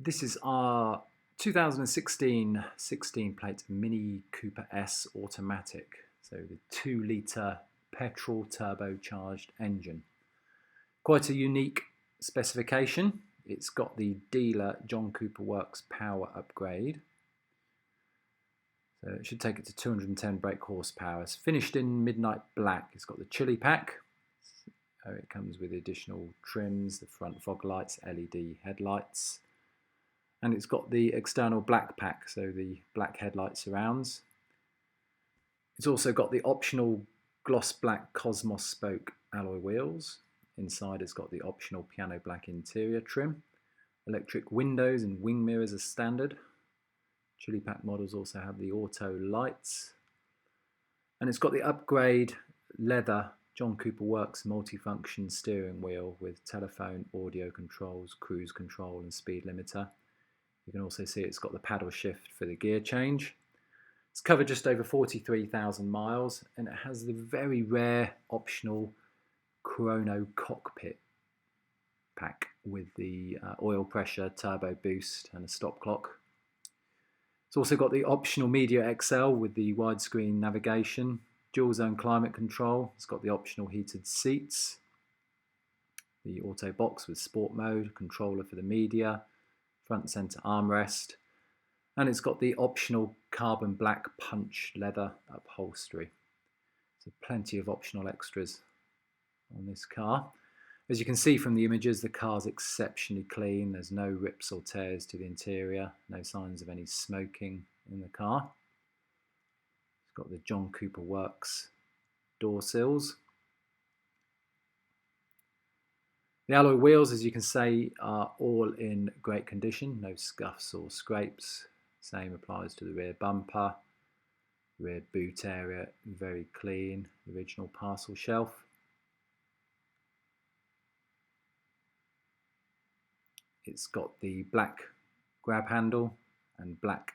This is our 2016 16-plate Mini Cooper S automatic. So the 2-litre petrol turbocharged engine. Quite a unique specification. It's got the dealer John Cooper Works power upgrade. So it should take it to 210 brake horsepower. It's finished in midnight black. It's got the Chilli Pack. It comes with additional trims, the front fog lights, LED headlights. And it's got the external black pack, so the black headlight surrounds. It's also got the optional gloss black Cosmos spoke alloy wheels. Inside it's got the optional piano black interior trim. Electric windows and wing mirrors are standard. Chilli Pack models also have the auto lights. And it's got the upgrade leather John Cooper Works multifunction steering wheel with telephone, audio controls, cruise control and speed limiter. You can also see it's got the paddle shift for the gear change. It's covered just over 43,000 miles and it has the very rare optional Chrono Cockpit pack with the oil pressure, turbo boost and a stop clock. It's also got the optional Media XL with the widescreen navigation, dual zone climate control. It's got the optional heated seats, the auto box with sport mode, controller for the media, front center armrest, and it's got the optional carbon black punch leather upholstery. So plenty of optional extras on this car. As you can see from the images, the car's exceptionally clean. There's no rips or tears to the interior, no signs of any smoking in the car. It's got the John Cooper Works door sills. The alloy wheels, as you can see, are all in great condition, no scuffs or scrapes. Same applies to the rear bumper, rear boot area, very clean, original parcel shelf. It's got the black grab handle and black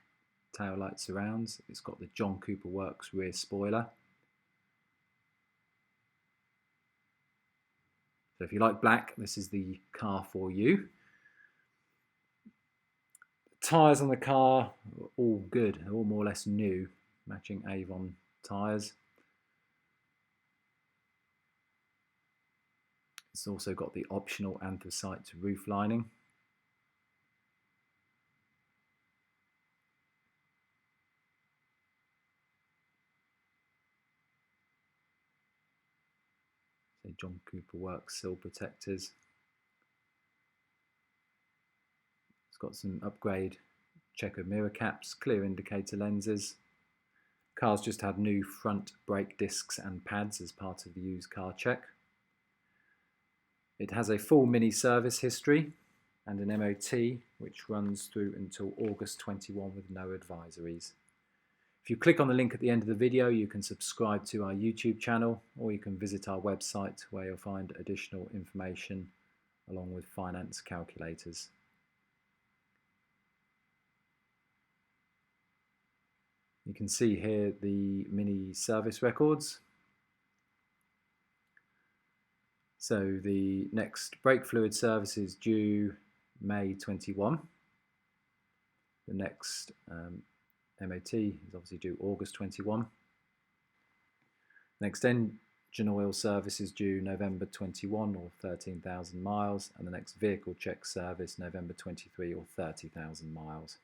tail light surrounds. It's got the John Cooper Works rear spoiler. So if you like black, this is the car for you. The tyres on the car are all good, they're all more or less new, matching Avon tyres. It's also got the optional anthracite roof lining. John Cooper Works sill protectors. It's got some upgrade checker mirror caps, clear indicator lenses. Car's just had new front brake discs and pads as part of the used car check. It has a full mini service history and an MOT which runs through until August 21 with no advisories. If you click on the link at the end of the video, you can subscribe to our YouTube channel, or you can visit our website where you'll find additional information along with finance calculators. You can see here the mini service records. So the next brake fluid service is due May 21. The next MOT is obviously due August 21. Next engine oil service is due November 21 or 13,000 miles, and the next vehicle check service November 23 or 30,000 miles.